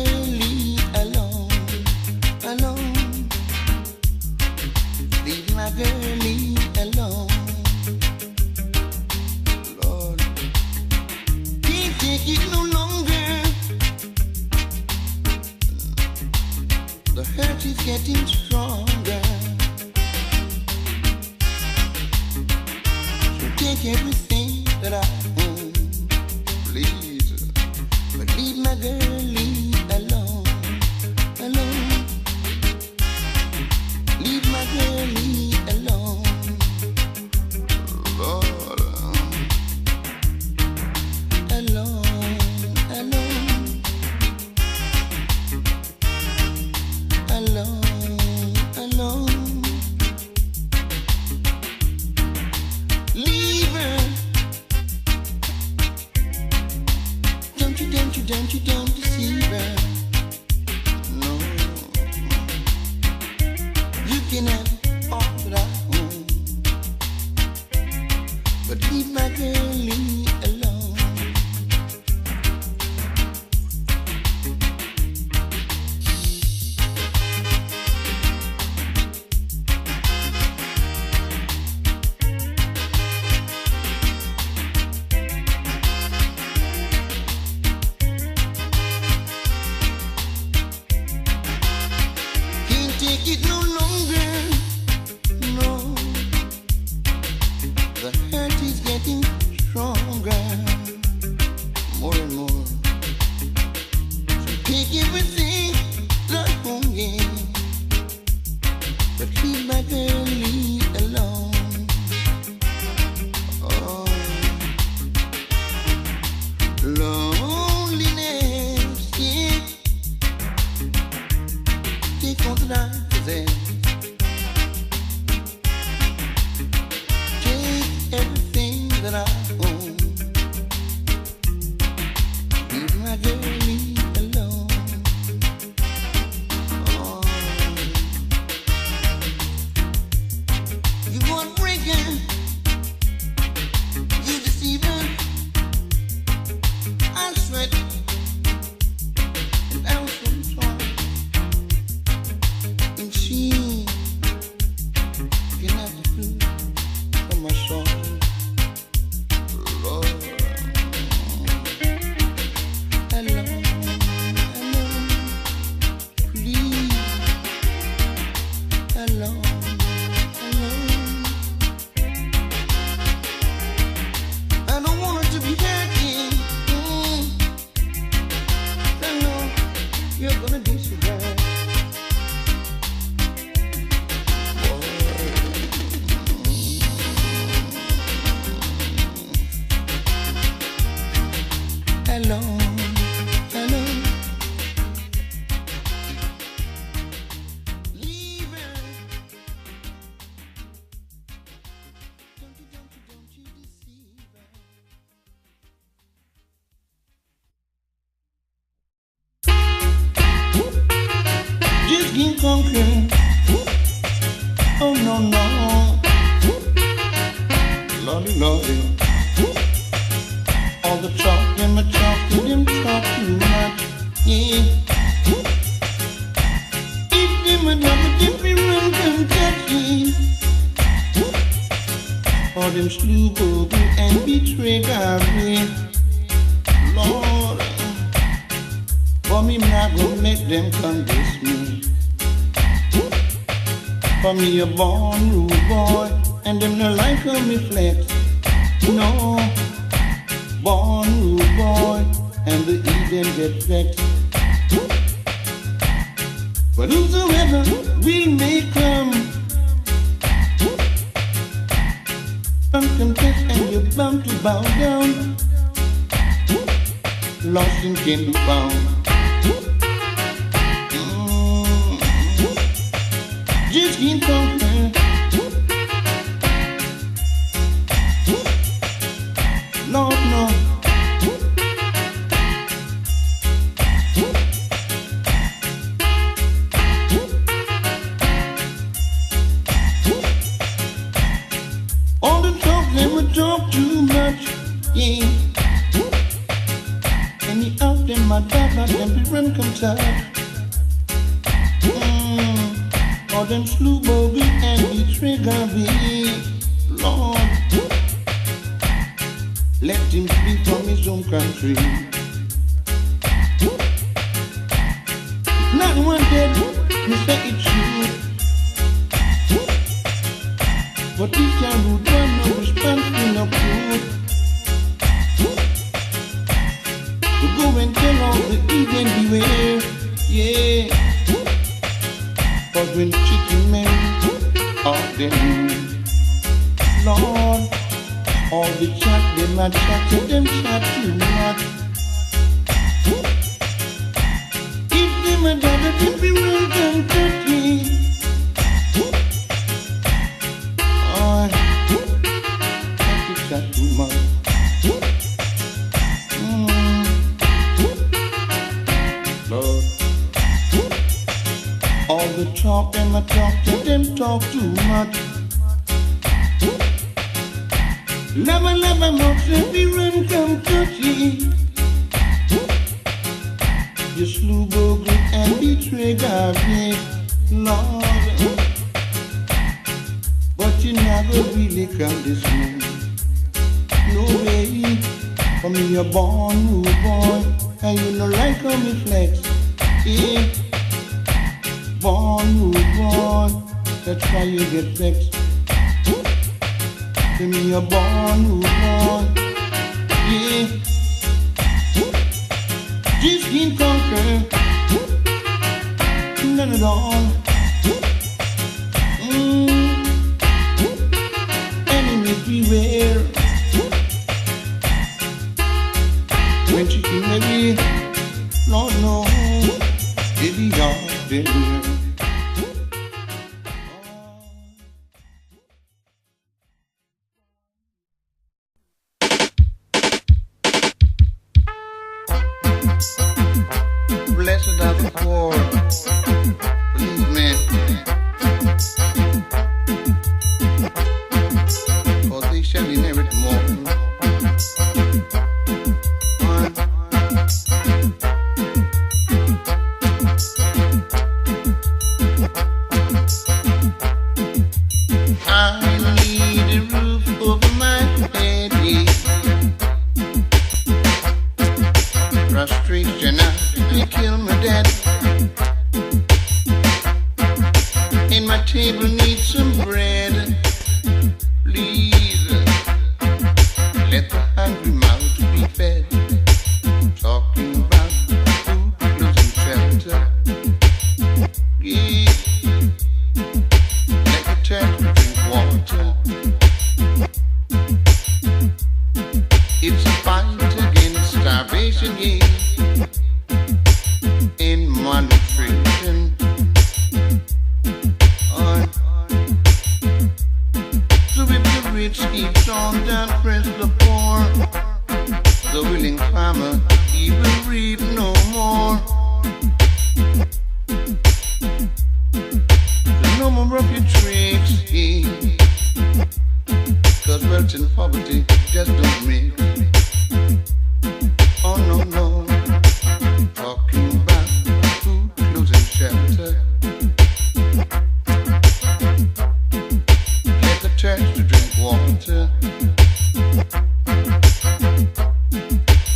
girlie alone, alone. Leave my girlie alone. Lord, can't take it no longer. The hurt is getting stronger. So take everything that I own, please, but leave my girlie alone, alone. Leave my girlie alone, Lord, alone, alone, alone, alone. Leave her. Don't you deceive her. No, you can have all that I own, but leave my girlie alone. Can't take it no longer. No, the hurt is getting stronger, more and more. So take everything that I own, yeah, but leave my girlie alone. Oh, loneliness, yeah. Take all that I possess. Take everything that I own. Leave my girlie alone. Oh, you want breaking, you deceiver. I sweat and I was so sorry. And she can have the fruit from my soul. Lord, alone, alone, please, alone, alone. I don't want her to be hurting. I know you're gonna disregard. Alone, alone. Leave her. Don't you deceive her. Just can't conquer. Oh no, no. Lordy, Lordy. All the talk, them talk too much, yeah. If them another different Kentucky, or them slew go and betray Gary, Lord, for me not gonna let them convince me. For me a born rude boy, and them no like how me flex, no. Born rude boy, and the Eden get vexed. But whosoever we may come, confess and you're bound to bow down. Lost and can be found. Just can't conquer. Lord, no. All the talk, they would talk too much, yeah. And you out there, my dad, come touch. All them slew bogus and betray Gregory. Lord, let him flee from his own country. Not one dead, you say it's true. But this young who don't know response to no proof. To go and tell all the Eden beware, yeah. But when chicken men are them, Lord, all the chat, them a chat, so them chat too much. If them a daughter, them be welcome to me. Oh, that is chat too much. Lord, all the talk, them a talk, so them talk too much. Never, never much if we run come touchy. You slew bogus and betray Gregory, Lord. But you never really come this way. No way, for me you're born new boy, and you know like how me flex. Yeah. Born new boy, that's why you get vexed. To me a born new boy, yeah. Just can't conquer, none at all. Enemies beware. When she came maybe, Lord no, it be all there. Blessed are the poor, believe me, for they shall inherit more. I need a roof over my head, frustration. You kill my dad, and my table needs some bread. Please, let the hungry mouth be fed. Talking about food, clothes, and shelter. Yeah, like a tap to drink water. It's a fight against starvation, yeah. In malnutrition, so if the rich keeps on down, press the poor, the willing farmer, he will reap no more. There's no more of your tricks, yeah. Cause wealth and poverty just don't mix. Oh no, no. Talking about food, clothes, and shelter. Let the church to drink water.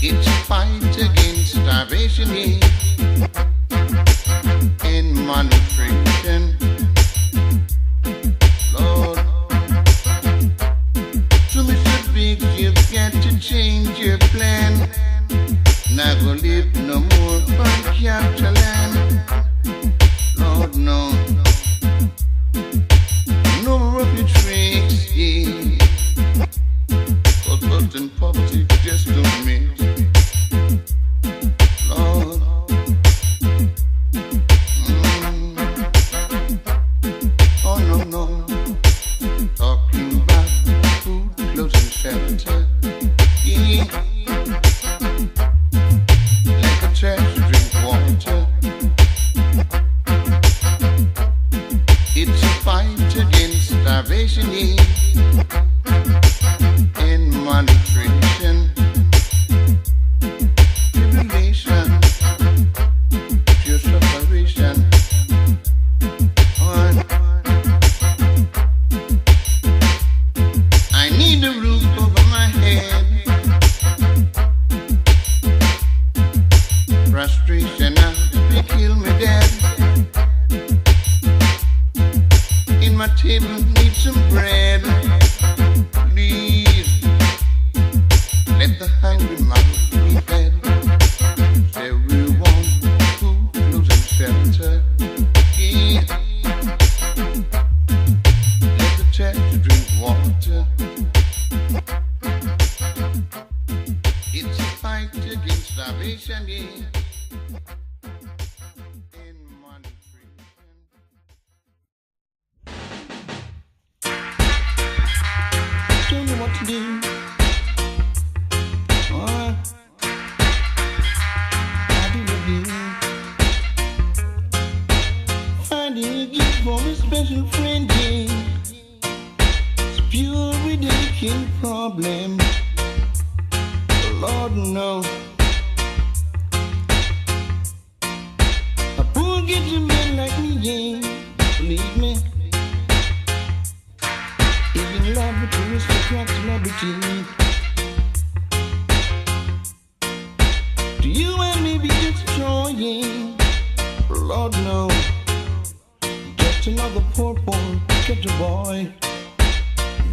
It's a fight against starvation, yeah, and malnutrition. Lord, so Mr. Big, you've got to change your plan. Not gonna live no more from capital land. Lord, no. No more of your tricks, yeah. Cause wealth and poverty just don't mix. Lord. Oh, no, no. Talking about food, clothes, and shelter. Yeah. Trash to drink water. It's a fight against starvation, yeah, and malnutrition. Tribulation, special friend, yeah. It's pure ridiculous problem. Lord, no. A poor gets a man like me, yeah. Believe me. He's in love with the aristocrat celebrity. To you and me be just enjoying. Lord, no. Just another poor catch a boy.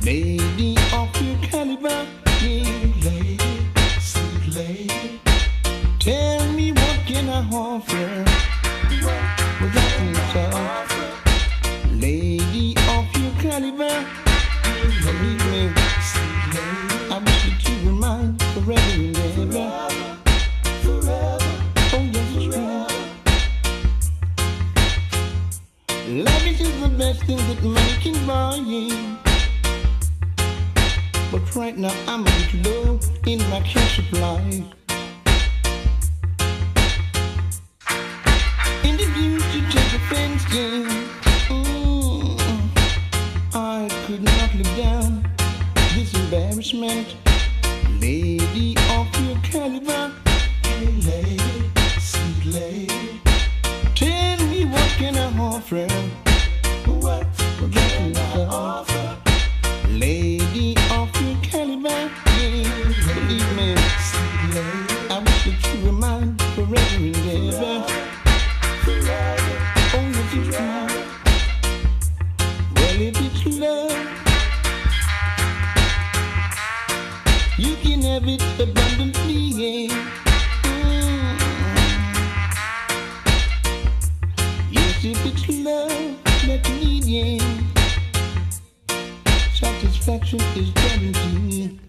Lady of your caliber, yeah. Lady, sweet lady. Tell me what can I offer? Without insult. Lady of your caliber, believe me, sweet lady. I wish that you were mine forever and ever. Oh yes, it's true. Love is the best thing that money can buy you. But right now I'm a bit low in my cash supply. In the future, take offense, yeah. I could not live down this embarrassment. Lady of your caliber, hey lady, sweet lady. Tell me what can I offer? What can I offer? Lady of your caliber, yeah. Believe me, sweet lady. I wish that you were mine forever and ever. Oh, yes, it's true. Well, if it's love, you can have it abundantly, yeah. Yes, if it's love that you need, yeah. Satisfaction is guaranteed.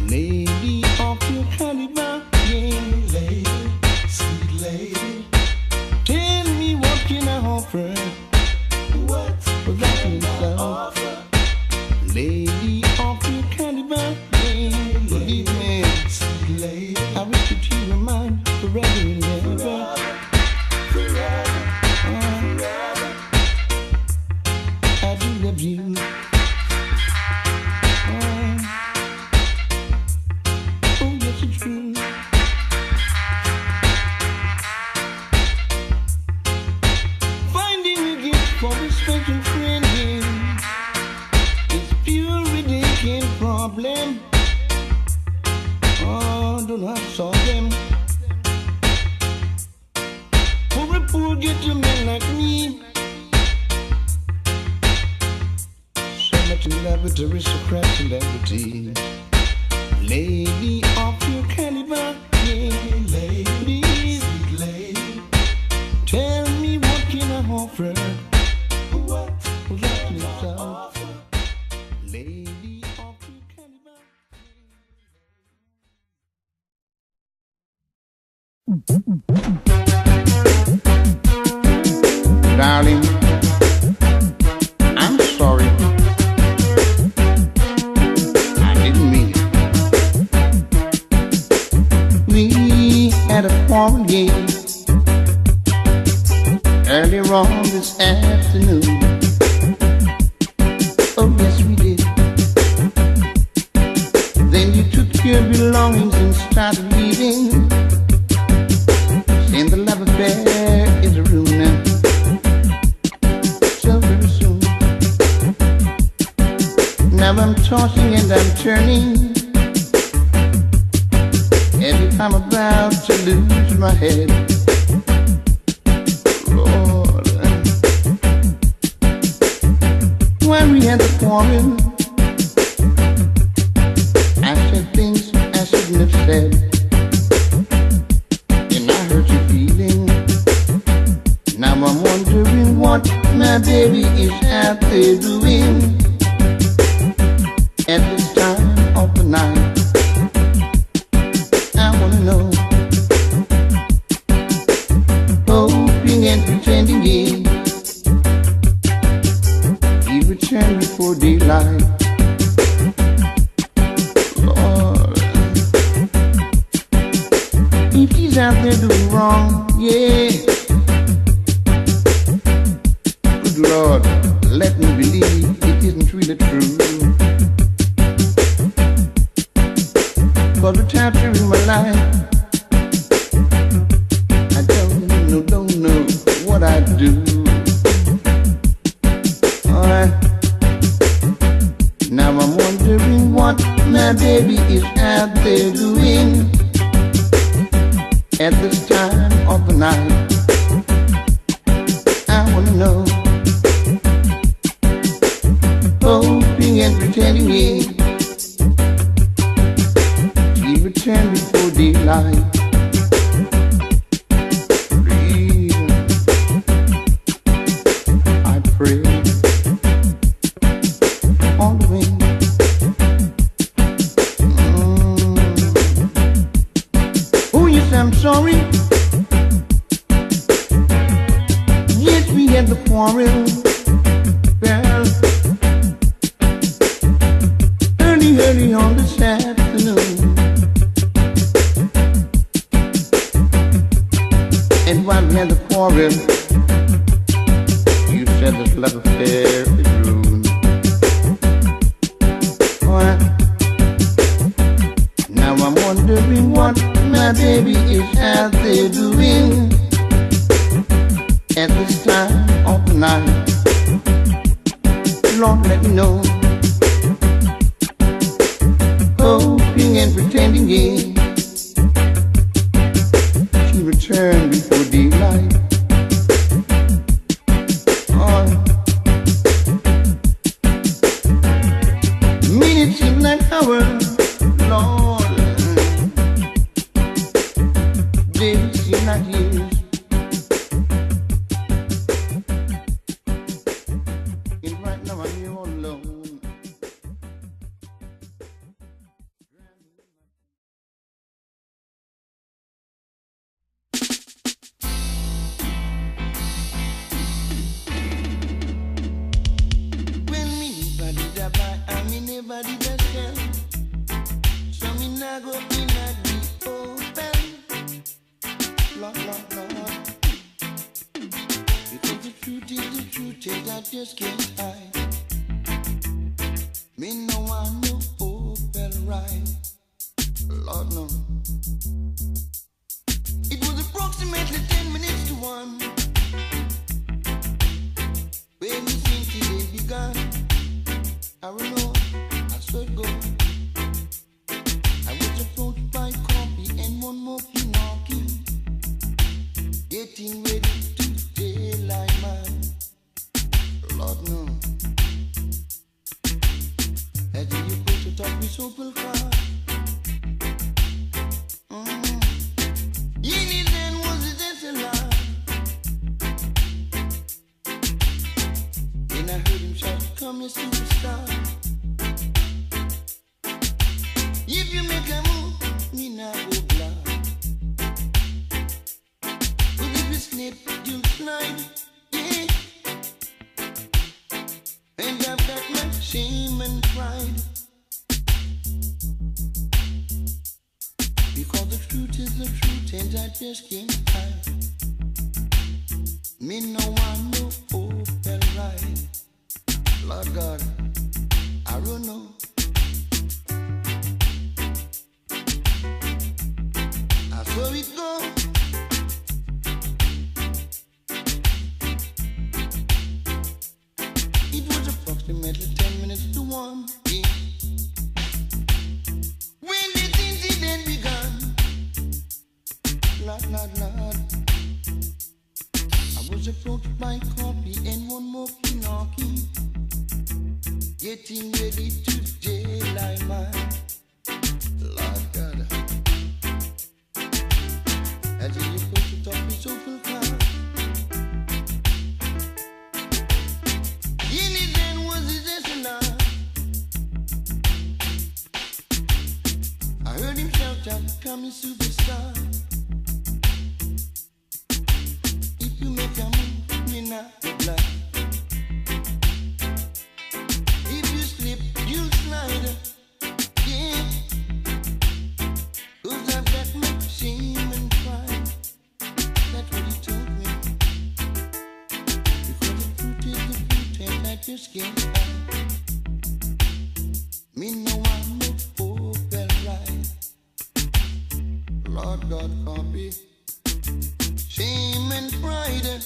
Lady of your caliber, yeah. Lady, sweet lady. Tell me what can I offer? What can I offer? Lady of your caliber, yeah. Believe me, sweet lady. I wish that you were mine forever and ever. I do love you. Oh, yes, it's true. Finding a gift for a special friend, yeah. It's pure ridiculous problem. Oh, don't know how to solve them. For a poor ghetto man like me, much in love with aristocrat celebrity. Lady of your caliber, yeah. Lady, sweet lady. Tell me what can I offer? What can I offer? Lady of your caliber. Darling, I'm sorry. At a quarrel, yeah, earlier on this afternoon. Oh yes, we did. Then you took your belongings and started leaving, saying the love affair is a ruin. So very soon, now I'm tossing and I'm turning. Every time I'm about to lose my head, Lord, when we had the quarrel, I said things I shouldn't have said, and I hurt your feeling. Now I'm wondering what my baby is out there doing at this time of the night. Know. Hoping and pretending, yeah, he returned before daylight. Lord, if he's out there doing wrong, yeah, Lord, let me believe it isn't really true. For the chapter in my life, I don't know what I do. Alright. Now I'm wondering what my baby is out there doing at this time of the night. I wanna know, hoping and pretending she returned before daylight. Please, I pray on the wing. Oh yes, I'm sorry. Yes, we had the quarrel. Well, early on this afternoon. And while we had the quarrel, you said this love affair is ruined. Alright. Now I'm wondering what my baby is out there doing at this time of the night. Lord, let me know. Hoping and pretending, yeah, she returned before daylight. Oh, minutes seem like hours, Lord. Days seem like years. And right now I'm here all alone. Everybody does tell. So me nah go in at the open. Lord. Because the truth is I just can't hide. Me no want no open ride. Lord no. It was approximately 10 minutes to 1 when we think it began. I don't know. So it goes. I was approached by coffee and one more knocking, getting ready to daylight man. Lord no. As you put the top is open car. Yini then was it as a lie. Then I heard him shout, "Come here, superstar. If you make a move, me nah go blind. But if you slip, you'll slide, yeah. And I've got my shame and pride. Because the truth is the truth, and I just can't hide. Me no want no open ride. Lord God, I don't know. So it goes. It was approximately 10 minutes to 1, yeah, when this incident began. Lord. I was approached by coffee and one more knocking, getting ready to daylight man. Lord God. As you put the top is open car. Yini then was his SNR. I heard him shout out, "Coming superstar. If you make a move, me not blind. If you slip, you'll slide, yeah. 'Cause I've got my shame and pride." That's what he told me. Because the truth is the copy. Shame and pride.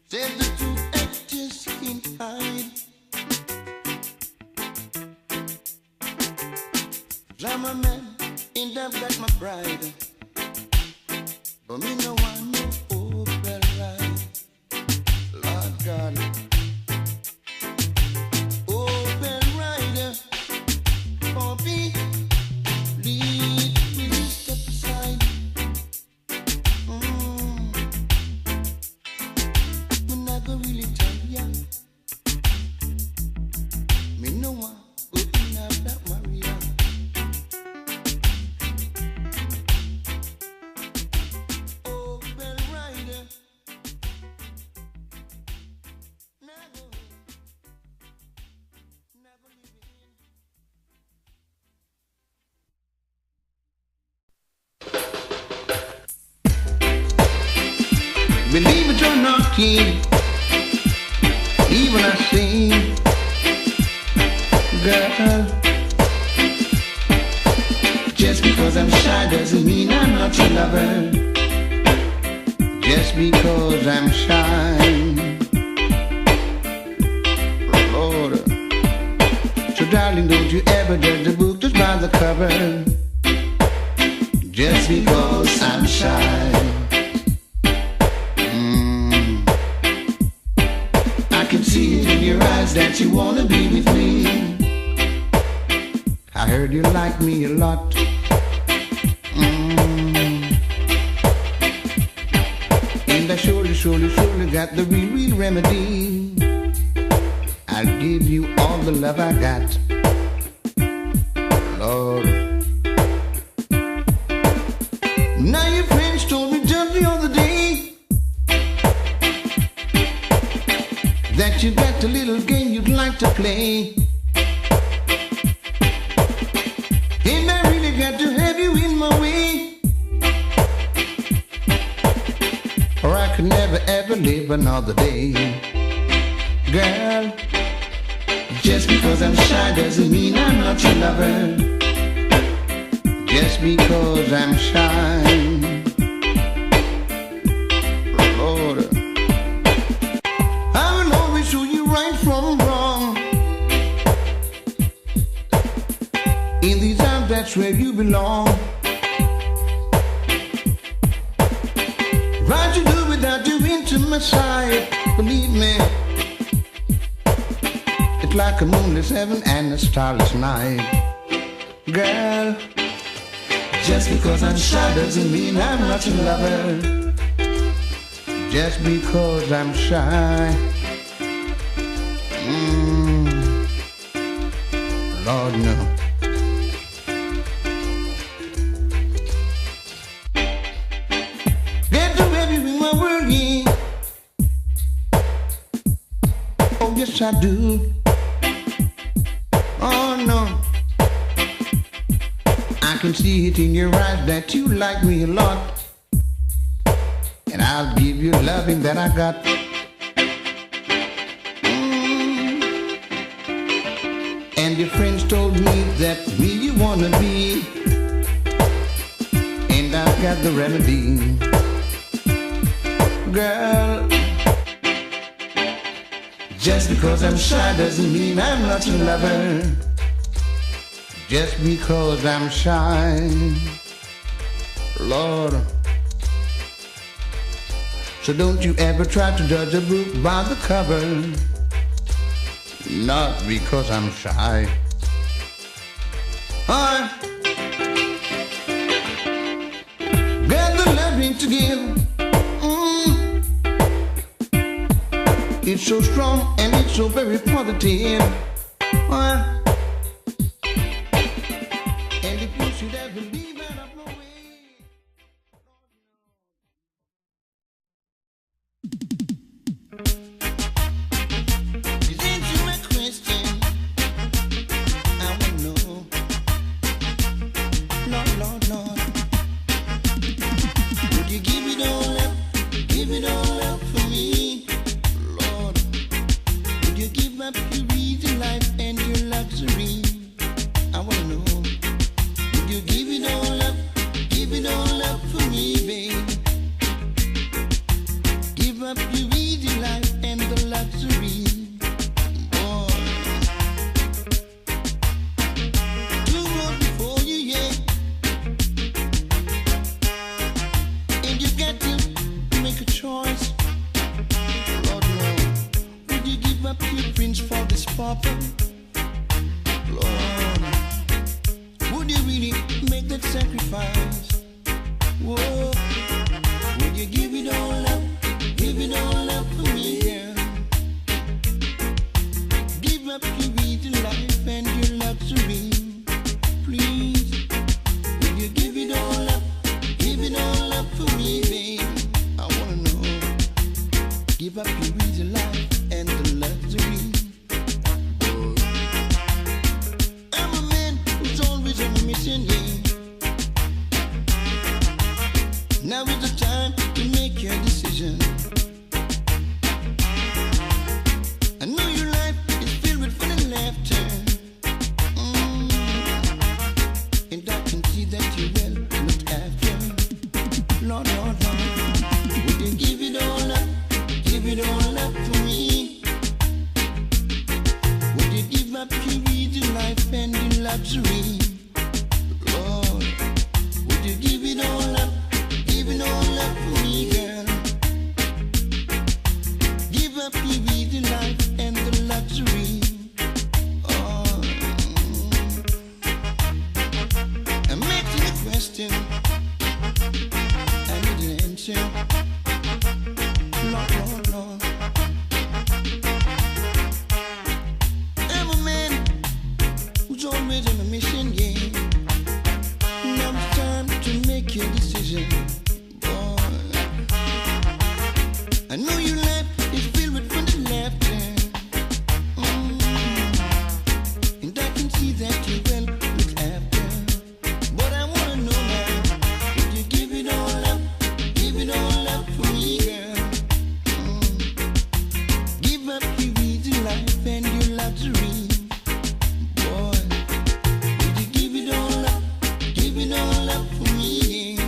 Said the true actors can't hide. Drama man, ain't that got my pride. But me no want no override. Lord God. Override. Copy. Lead me step aside. Me not go really tell ya. Me no want go in of that Maria. Override. Never. Never leave it. Believe it or not, kid, even I say, girl, just because I'm shy doesn't mean I'm not your lover. Just because I'm shy, Lord. So darling, don't you ever judge the book just by the cover. Just because I'm shy. I can see it in your eyes that you wanna be with me. I heard you like me a lot. And I surely got the real remedy. I'll give you all the love I got, Lord. Now your friends told me just the other day that you got a little game you'd like to play. And I really got to have you in my way, or I could never ever live another day. Girl, just because I'm shy doesn't mean I'm not your lover. Just because I'm shy, Lord, I will always show you right from wrong. In these arms, that's where you belong. Right to do without you into my side. Believe me, it's like a moonless heaven and a starless night. Girl, just because I'm shy doesn't mean I'm not your lover. Just because I'm shy, Lord, no. Get to everything my world, yeah. Oh, yes, I do. Oh, no. I can see it in your eyes that you like me a lot. And I'll give you loving that I got. And your friends told me that me you wanna be. And I've got the remedy. Girl, just because I'm shy doesn't mean I'm not your lover. Just because I'm shy, Lord. So don't you ever try to judge a book by the cover. Not because I'm shy. I got the loving to give. It's so strong and it's so very positive. And if you should ever leave out of my way. You answer my question. I wanna know. Lord, Lord. Would you give it all up? Give it all up for me, Lord. Would you give up your easy life and your luxury? I wanna know. Would you give it all Papa, Lord, would you really make that sacrifice? Whoa, would you give it all up for me, girl? Give up your easy life and your luxury, please. Would you give it all up for me, babe? I wanna know. Give up your easy life and the luxury. I'm a man who's always on a mission, yeah. Now is the time to make your decision. I know your life is filled with fun and laughter, and I can see that you well looked after. Lord, Lord, Lord, would you give it all up for me? Would you give up your easy life and your luxury? Lord, would you give it all up for me, girl? Give up your easy life and the luxury. Oh, I'm asking a question. I need an answer. Lord, Lord, Lord. I'm a man who's always on a mission, yeah. Now it's time to make your decision. I know your life is filled with fun and laughter, and I can see that you well looked after. But I wanna know now, would you give it all up for me, girl? Give up your easy life and your luxury, boy. Would you give it all up for me?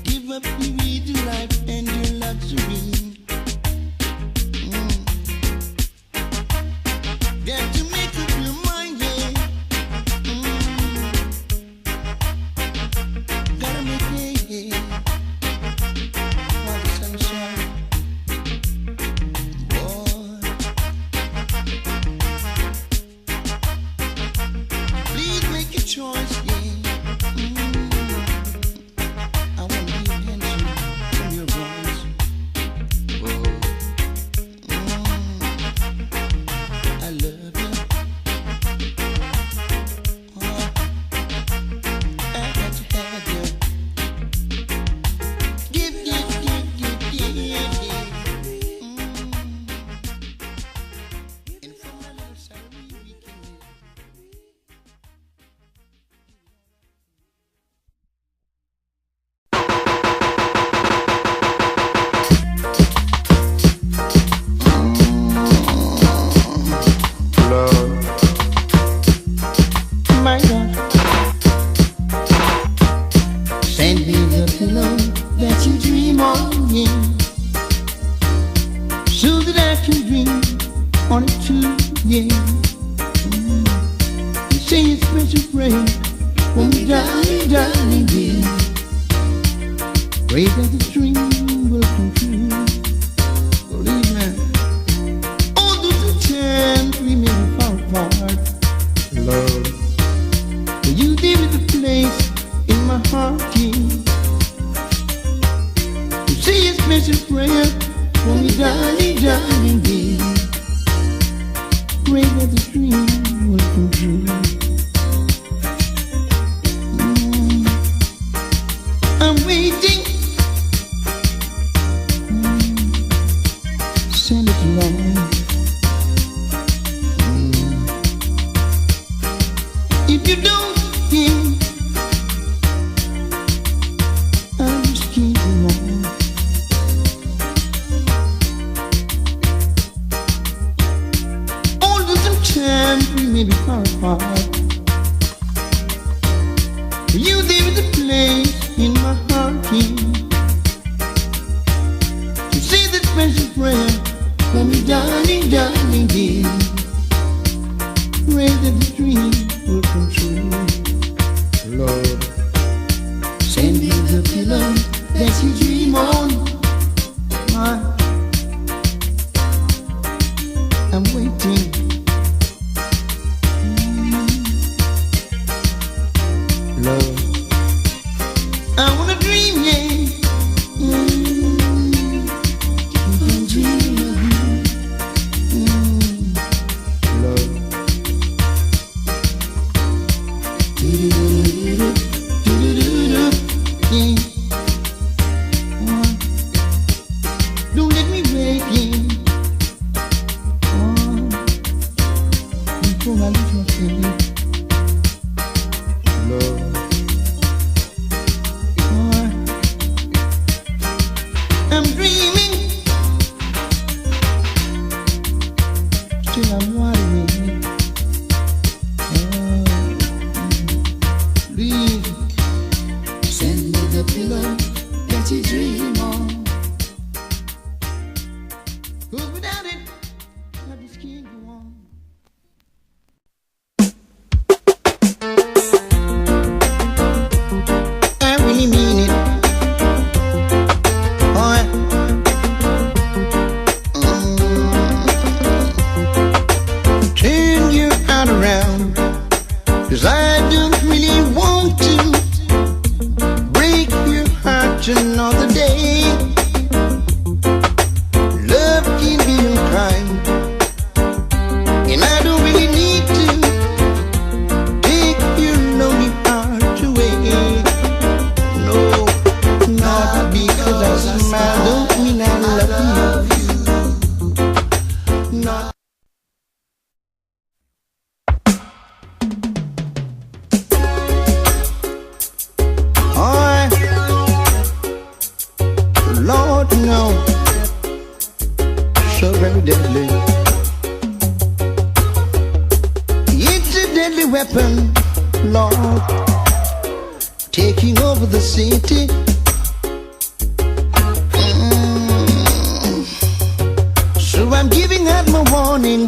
Give up your easy life and your luxury. Got to make up your mind, yeah. Gotta make it, yeah. While the sun shines, boy. Please make your choice, yeah. I want to hear an answer from your voice. I love you. I got to have you. Give. And from my little salary we can live. Lord, my God, send me the pillow that you dream on, yeah, so that I can dream on it too, yeah. You say a special prayer for me, darling, darling, yeah. Pray that the dream will come true. Believe me. All those times we may be far apart, Lord, but you gave me the place in my heart, yeah. You say a special prayer for me, darling, darling, yeah. Pray that the dream will come true. I'm waiting. Send it along. If you don't hear, I'll just keep it on. Although sometimes we may be far apart, you gave it a place in my heart, yeah. So say that special prayer for me, darling, darling, dear. Pray that the dream will come true. Lord, send me the pillow that you dream on. I'm love. I wanna dream, yeah. Dream of you, love. Yeah. Don't let me break in. Before I lose my faith, love. I'm dreaming, still I'm wide awake. Please send me the pillow that you dream on. 'Cause without it, I just can't go on. I really mean it. Oh, turn your heart around, 'cause I don't really want to break your heart another day. Love can be unkind, and I don't really need to take your lonely heart away. No, not because I smile, don't mean I love you. Not Lord, no, so very deadly. It's a deadly weapon, Lord, taking over the city. So I'm giving out my warning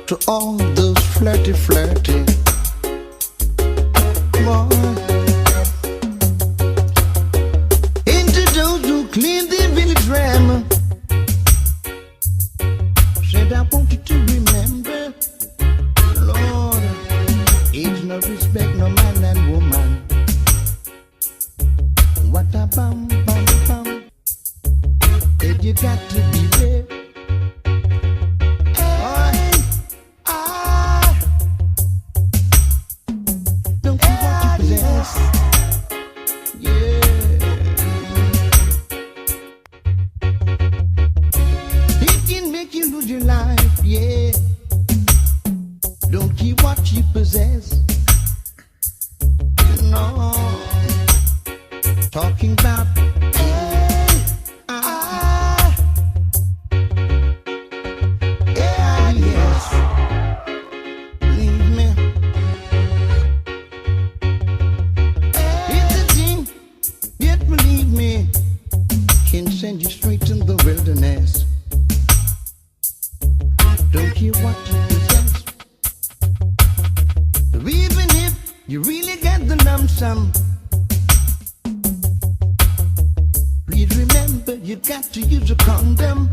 to all those flirty boys. Into those who clean their village ram. Said I want you to remember, Lord, age no respect, no man and woman. What a bum. Said you got to be there. Don't keep what you possess. Yeah. It can make you lose your life, yeah. Don't keep what you possess. No. Talking about yes. Believe me. It's a thing, yet believe me, can send you straight to the wilderness. Don't care what you possess. Even if you really get the lump sum, please remember you got to use a condom.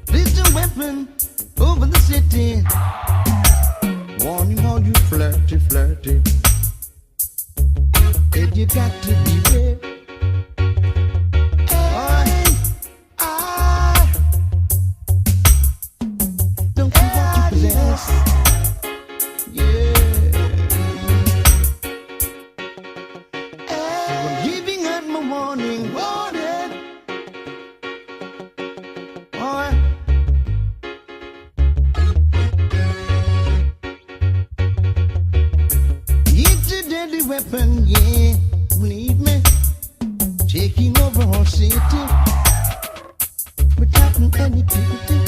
There's a weapon over the city, warning all you flirty. And you got to be there. Don't keep what you possess. Yeah. So I'm giving out my warning. It's a deadly weapon, yeah, believe me, taking over our city without any pity.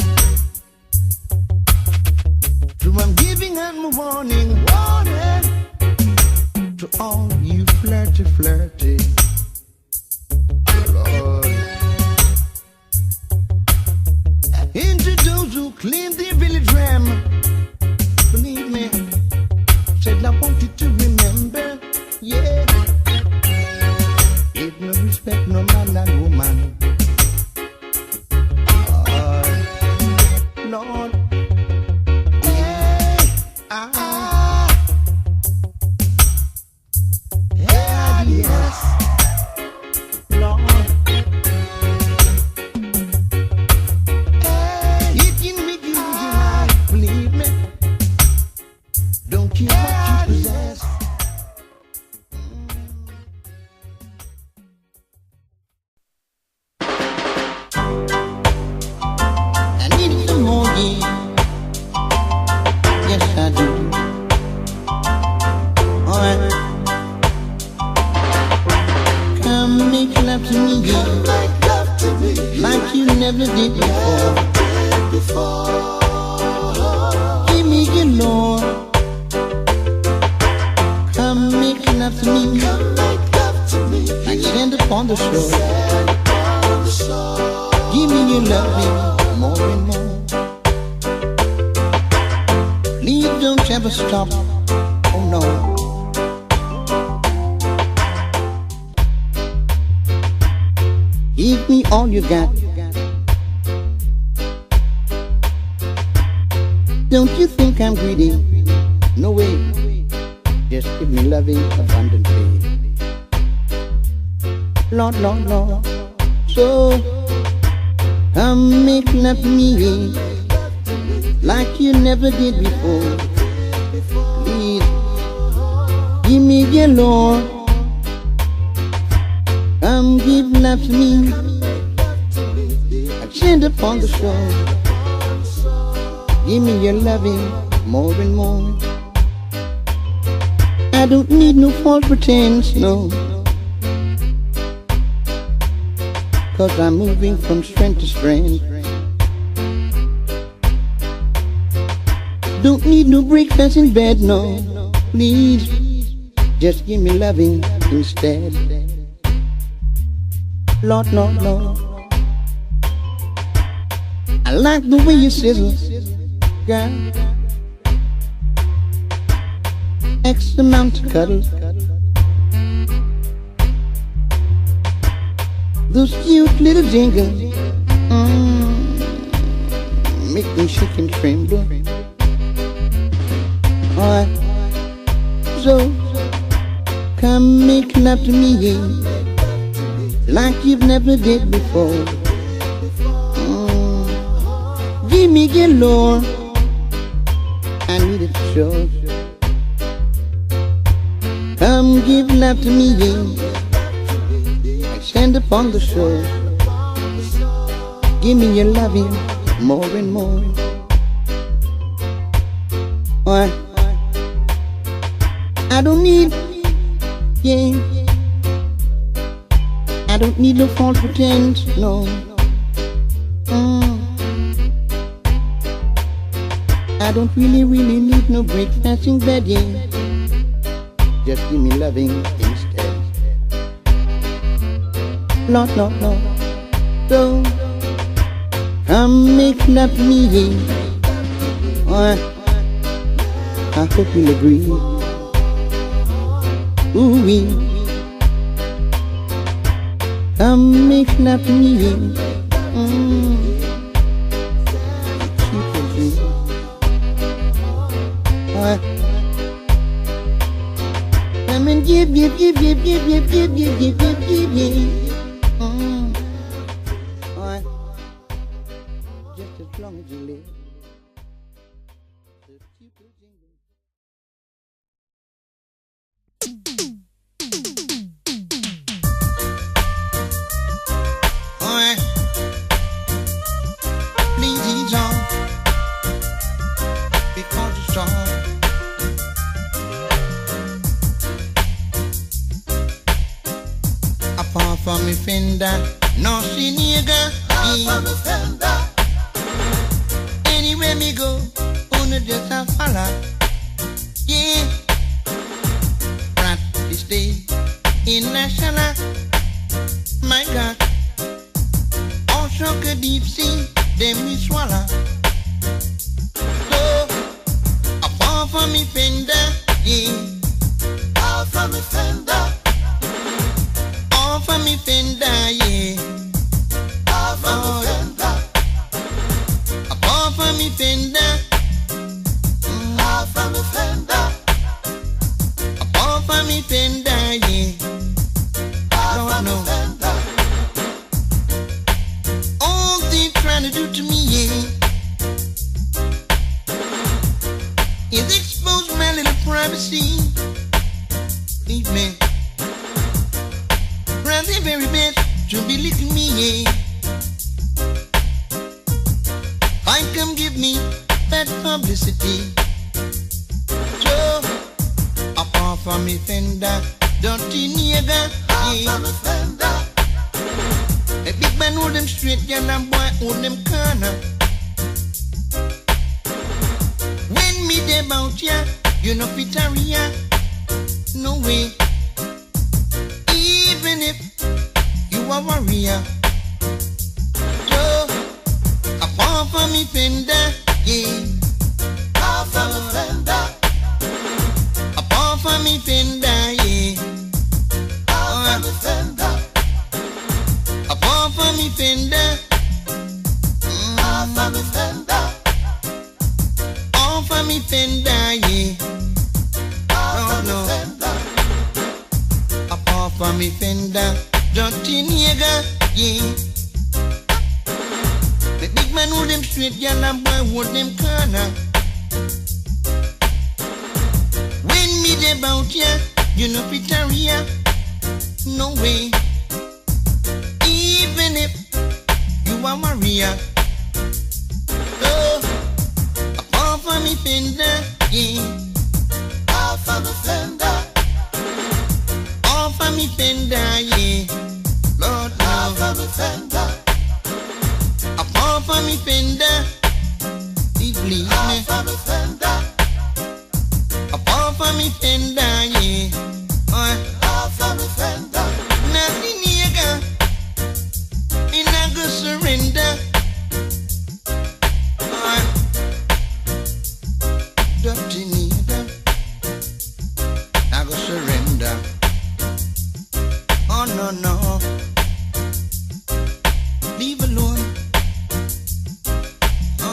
So I'm giving out my warning to all you flirty. Lord. Into those who clean their village ram, believe me, said I want you to remember, yeah. If no respect, no man and woman. Lord, yeah. never did before. Give me your Lord. Come make love to me. Like sand upon the shore. Give me your loving more and more. Please don't ever stop. Oh no. Give me all you got. Don't you think I'm greedy? No way. Just give me loving abundantly. Lord, Lord, Lord. So come make love to me like you never did before. Please give me your Lord. Come give love to me like sand upon the shore. Give me your loving more and more. I don't need no false pretense, no. 'Cause I'm moving from strength to strength. Don't need no breakfast in bed, no. Please, just give me loving instead. Lord, Lord, Lord. I like the way you sizzle, girl. X amount of cuddles. Those cute little jingles, make me shake and tremble. Alright, so come make love to me like you've never did before. Give me your Lord, I need it sure. Come give love to me like sand upon the shore. Give me your loving more and more. Alright, I don't need, yeah, I don't need no false pretense, no. I don't really need no breakfast in bed, yeah. Just give me loving instead. Lord, Lord, Lord. So come make love to me. I hope you'll agree. Ooh-wee. Come make love to me. Come and give. Alright, just as long as you live. Alright, please ease on because you're strong. Apart from me fender, no see nigga. Apart from me fender, anywhere me go, only just a follow. Yeah, practice day in national. My God, all shock a deep sea, then we swallow. So, apart from me fender, yeah, apart from me fender. Off of me fender, yeah. Off of me fender. Off of me fender. Off of me fender. Off of me fender, yeah. Off of me fender. All they trying to do to me, yeah, is expose my little privacy. Leave me. The very best to be licking me, yeah. I come give me bad publicity. So, apart from me fender, dirty nigga, yeah. A big man hold them straight, girl and boy hold them corner. When me dey bout ya, you know fit hurry ya. No way. Even if you a warrior, yo, apart from me fender, yeah. Apart from me fender, apart from me fender, yeah. Apart from me fender, apart from me fender, apart from me fender, apart from me fender, yeah. No, no. Apart from me fender, dirty nigga, yeah. The big man hold them straight, girl and boy hold them corner. When me dey bout ya, you know fit hurry ya. No way. Even if you a warrior, oh, apart from me fender, yeah. Apart from me fender, apart from me fender, yeah. Lord, apart from me fender, apart from me fender, believe me. Apart from me fender, apart from me fender, yeah. Apart from me fender, nothing nigga, me not go surrender. Dirty nigga, I go surrender. Oh no no, leave alone. I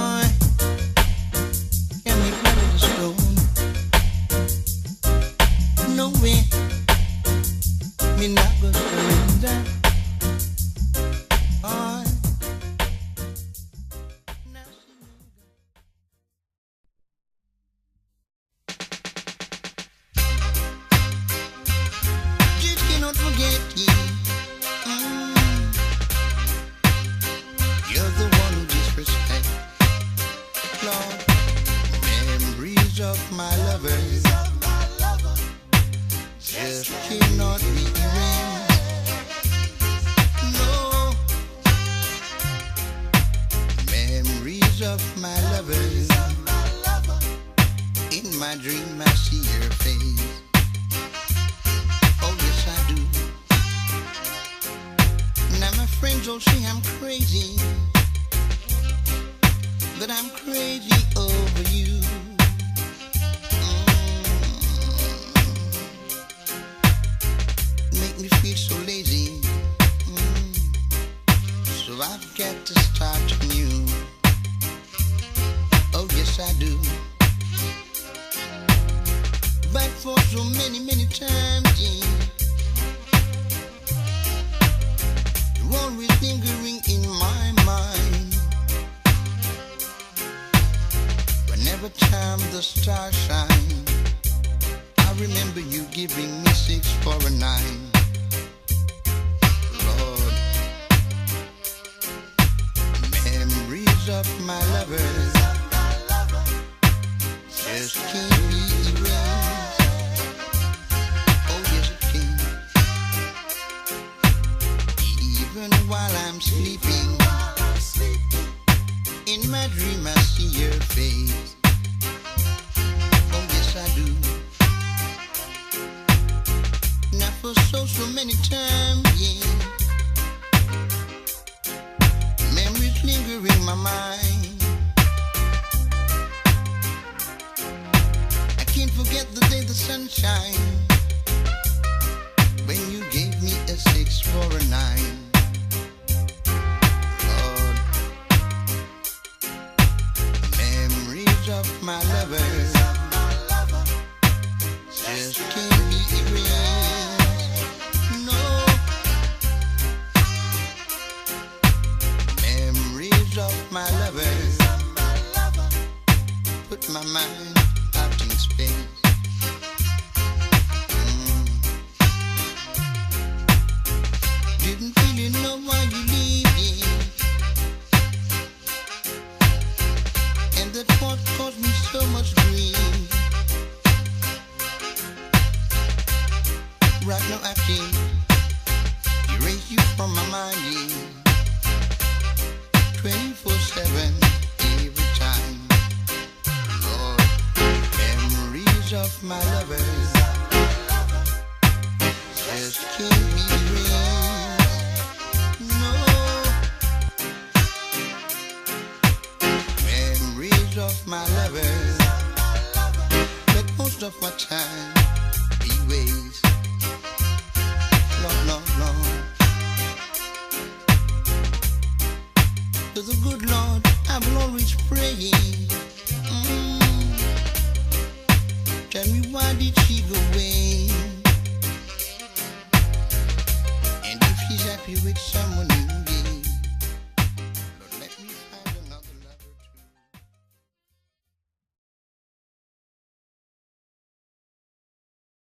can be blood of the stone. No way, me not go surrender. I just cannot forget you. You're the one who disrespect, Lord. Memories of my lovers just cannot be erased. No. Memories of my lovers. In my dream I see your face. Oh yes I do. Now my friends all say I'm crazy, but I'm crazy over you. Make me feel so lazy. So I've got to start anew. Oh yes I do. But for so many, many times, yeah, you're always lingering in my mind. Whenever time the stars shine, I remember you giving me 6 for a 9. Lord, memories of my lovers just can't be erased. Oh yes it can. Even while I'm sleeping, in my dream I see your face. Oh yes I do. Now for so many times, yeah, memories linger in my mind. I can't forget the day the sun shined, when you gave me a 6 for a 9. Lord, memories of my lovers just can't be erased. No. Memories of my lovers put my mind out in space. Didn't really know why you leaving, and that thought caused me so much grief. Right now I can't erase you from my mind, yeah. of my lovers just can't be erased. No. Memories of my lovers that most of my time be waste. No. To the good Lord, I will always praying. Tell me, why did she go away? And if she's happy with someone new,